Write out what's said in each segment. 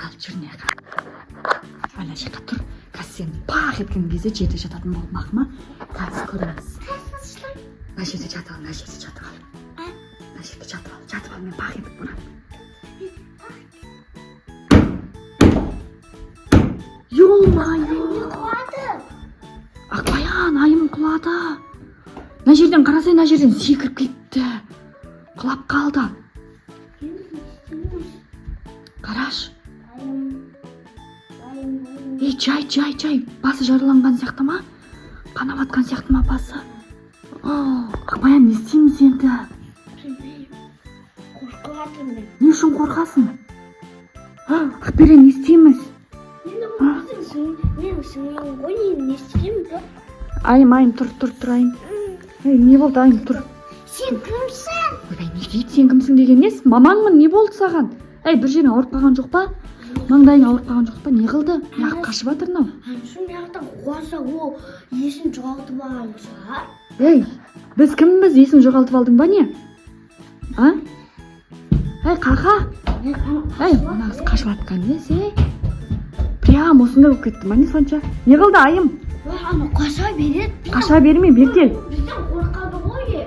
қалып жүр не ана жаққа тұр. Қазір сен пақ еткен кезде жерде жататын болып мақма. Қазір көреміз. Мына жерде жатып ал, мына жерде жатып ал. Мына жерде жатып ал, мен пақ етіп барамын. Ё-моё! Ақбаян, айым құлады. Мына жерден қарасай, мына жерден секіріп кетті. Құлап қалды. Қараш. Жай. Басы жарыланған сияқты ма? Қана батқан сияқты ма басы? Ақбаян, не істейміз енді? Қорқыватырмын мен. Не үшін қорқасың? Ақберен, не істейміз? Мен сіңген ғой, не істеймін ба? Айым, тұр, айым. Не болды, айым, тұр. Сен кімсің? Ойбай, не дейді, сен кімсің деген несі? Мамаңмын, не болды саған? Бір жерің ауырып қалған жоқ па? Маңдайың ауырып қалған жоқ па? Не қылды? Неғып қашып жатыр мынау? Şu мияқтан қуаса, ол есін жоғалтып алған шығар. Біз кімбіз? Есін жоғалтып алдың ба не? Қақа? Мына қыз қашып жатқан несі? Прям осындай болып кетті ма не сонша? Не қылды, айым? Ана қаша береді. Қаша берме, бертел. Бізден қорқады ғой.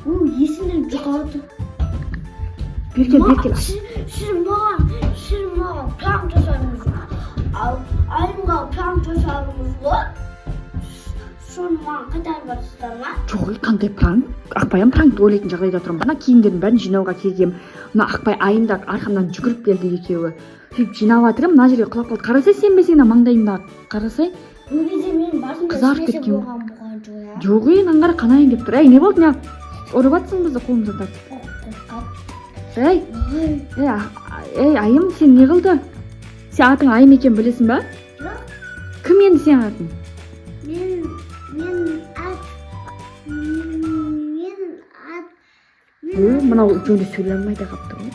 Ол есінен жоғалтып. Бертел. Сіз маған план жасадыңыз ғой. Айымға план жасадыңыз ғой. Соны маған қайтарып жатсыздар ма? Жоқ, қандай пранк? Ақбаян пранкты ойлайтын жағдайда тұрмын. Ана киімдердің бәрін жинауға келгем. Мына Ақбай айында арқамнан жүгіріп келді екеуі. Сөйтіп жинап жатырмын, мына жерге құлап қалды. Қарасай, сен бе сені маңдайымда? Қарасай. Бұл кезде менің басымда Қызарып ешнәрсе болған жоқ. Жоқ, аңғара қанайын деп тұр. Не болды, не ұрып жатсың бізді қолымыздан тартып? Айым, сен не қылды? Сен атың Айым екен білесің ба? Жоқ. Кім енді сен атың? Мынау жөнді сөйлей алмай да қапты ғой.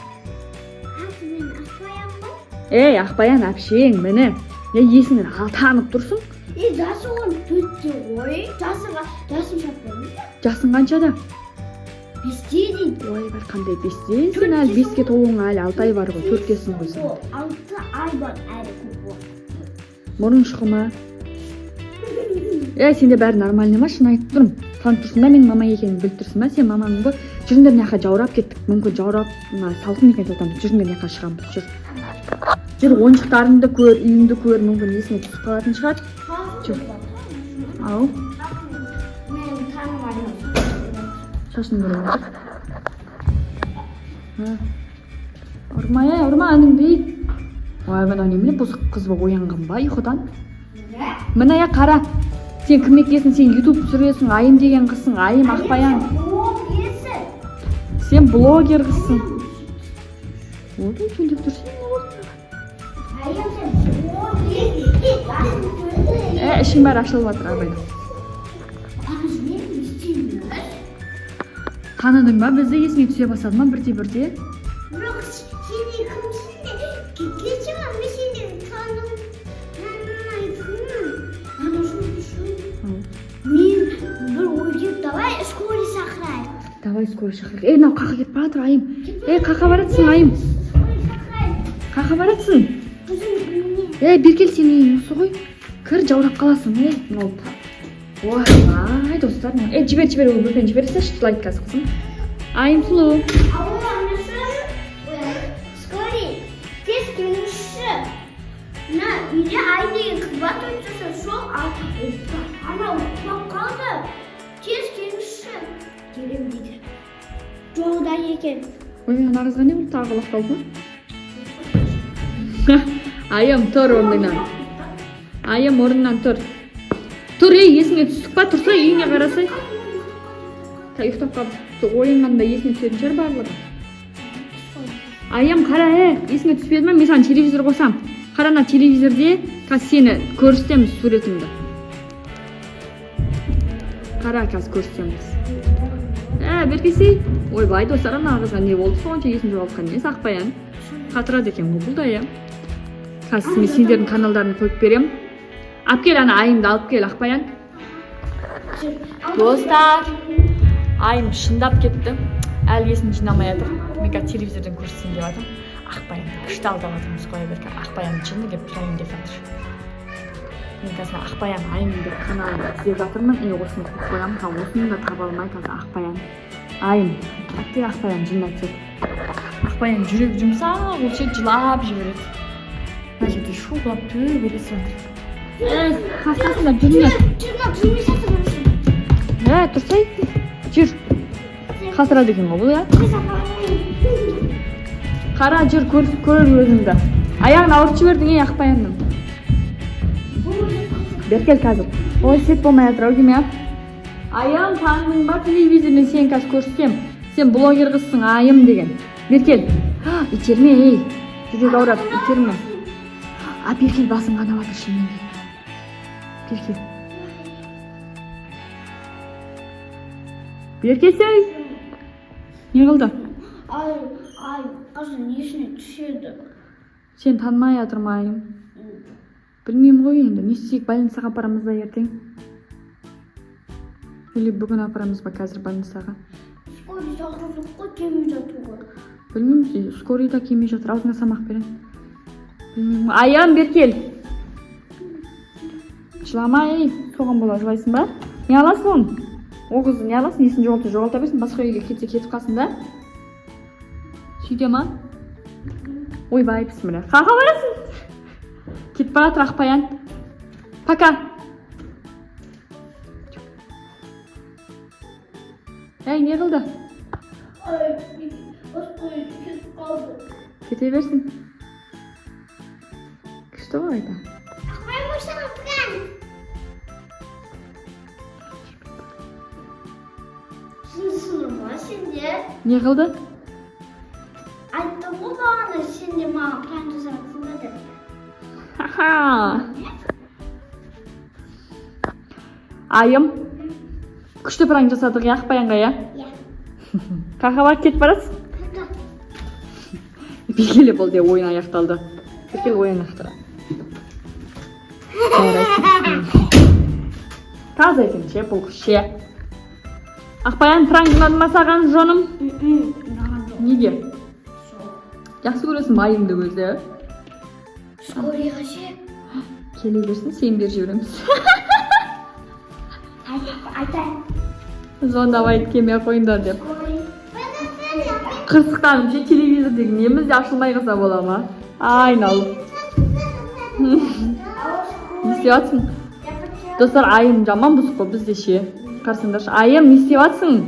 Мен Ақбаян ғой. Ақбаян әпшең, мені. Есіңнен танып тұрсың? Жасы оған 4-те ғой. Жасым шаппадың ба? Жасың қаншада? 5-те дейді. Ой, бар қандай 5-те? Сен әлі 5-ке толуыңа әлі 6 ай бар ғой, 4-кесің ғой сен. 6 ай бар әлі көп бар. Мұрын шұқыма. Сенде бәрі нормальный ма? Шын айтып тұрмын. Танып тұрсың ба, менің мама екенін біліп тұрсың ба? Сен маманың ғой. Жүріңдер мына жаққа жаурап кеттік. Мүмкін жаурап, салқын екен сондықтан жүріңдер мына жаққа шығамыз. Жүр, ойыншықтарыңды көр, үйіңді көр, мүмкін есіңе түсіп қалатын шығар. Жүр. Ау. Мен танымадым. Шашын көріп отыр. Ұрма, әніңді. Мына немене бұзық қыз ба оянған ба ұйқыдан? Мына қара. Сен кім екенсің? Сен YouTube түсіресің, Айым деген қызсың, Айым Ақбаян. Сен блогер қызсың. Олды, сөйлеп тұрсың, не болды? Ішің бәрі ашылып жатыр, абай. Таныдың ба? Бізді есіңе түсе басады ма бірте-бірте? Бірақ сен кімсің де? Кетші ма? Мен сені танымайтынмын. Мен бір ой деп, давай скорый шақырайық. Давай скорый шақырайық. Мынау қақа кетіп бара жатыр, Айым. Қақа баратсың, Айым. Қақа баратсың. Беркел, сен үйің осы ғой. Кір, жаурап қаласың. Ой, достар. Жібер, ол бөпен жібересінші, жылайды қазір қызым. Айым сұлу. Скорый, тез келіңізші. Мына үйде Айым деген қыз бар, өйтсі сол, ана құлап қалды. Тез келіңізші. Келем дейді. Жоғда екен. Ой, ана қызға не болды, тағы құлап қалды ма? Айым, тұр орнынан. Айым, орнынан тұр. Тұр, есіңе түстік па? Тұрса, үйіңе қарасай. Ұйықтап қалып, ойынғанда есіңе түсетін шығар барлығы. Айым, қара, есіңе түспеді ма? Мен саған телевизор қосам. Қарана телевизорде, қазір сені көрсетеміз суретіңді. Қара, қазір көрсетеміз. Беркесей. Ойбай, достар, ана қызға не болды? Соғанша есін жоғалтқан несі, Ақбаян. Қатырады екен бұл да, Қазір мен сендердің каналдарын қойып берем. Алып кел, ана Айымды алып кел, Ақбаян. Достар, Айым шындап кетті. Әлі есін жинамай жатыр. Мен қазір телевизордан көрсетейін деп жатырмын. Ақбаянды күшті алдап жатырмыз қоя берген. Ақбаян жынды деп тұрайын деп жатыр. Мен қазір Ақбаян айым деп каналын іздеп жатырмын. Осыны қойып қоямын. Осыны да таба алмай қазір Ақбаян айым. Әттең Ақбаян жын айтады. Ақбаян жүрек жұмсақ, ол ше жылап жібереді. Мына жерде шулап төбелесіп жатыр. Қастасыңдар жүріңдер. жүрмей жатырмын. Тұрсай. Жүр. Қасырады екен ғой бұл, иә? Қара жүр, көр өзіңді. Аяғын ауыртып жібердің, Ақбаянның. Беркел қазір. Ой, сет болмай жатыр, ау кеме. Аян, таңның ба телевизормен сен қазір көрсетем. Сен блогер қызсың, айым деген. Беркел. Итерме, ей. Жүрек ауырат, итерме. Беркел басын қанап жатыр шынымен де. Беркел. Беркесей. Не қылды? Ай, қазір несіне түседі. Сен танымай жатырмайым. Білмеймін ғой енді. Не істейік, больницаға апарамыз ба ертең? Или бүгін апарамыз ба қазір больницаға? Скорый шақырдық қой, келмей жатыр ғой. Білмеймін, скорыйда келмей жатыр. Аузыңа самақ берем. Білмеймін. Аян, Беркел. Жылама, ей. Соған бола жылайсың ба? Не аласың оны? О қызды не аласың? Несін жоғалта берсін. Басқа үйге кетсе кетіп қалсын да? Сөйте ма? Ойбай, бісміллә. Қаға барасың? Кетіп бара тұр Ақбаян. Пока. Әй, не қылды? Кетіп қалды. Кете берсін. Күшті ғой айта. Ақбай босаға тұрған. Сынсың ма сенде? Не қылды? Айттым ғой бағана сенде маған план жасатсың ба деп. Ха-ха. Айым. Күшті пранк жасадық, иә, Ақбаянға, иә? Иә. Қаға бар, кетіп барасың? Беркеле болды, ойын аяқталды. Беркел ойын аяқталды. Таза екен ше, бұл ше. Ақбаян пранк ұнады ма саған, жоным? Неге? Жақсы көресің майымды өзі. Скорыйға ше. Келе берсін, сен бер жібереміз. Айтайын. Звондап айтып келмей қойыңдар деп. Скорый. Қырсықтаным ше, телевизор деген неміз де ашылмай қалса бола ма? Айналып. Не істеп жатсың? Достар, айым жаман бұзық қой бізде ше. Қарсыңдаршы. Айым, не істеп жатсың?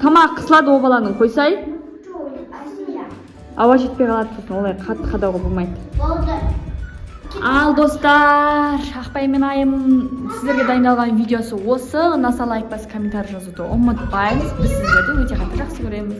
Тамақ қысылады о баланың, қойсай. Ауа жетпей қалады сосын, олай қатты қадауға болмайды. Болды. Ал достар, Ақбай мен айым сіздерге дайындалған видеосы осы. Ұнаса лайк басып комментарий жазуды ұмытпаңыз. Біз сіздерді өте қатты жақсы көреміз.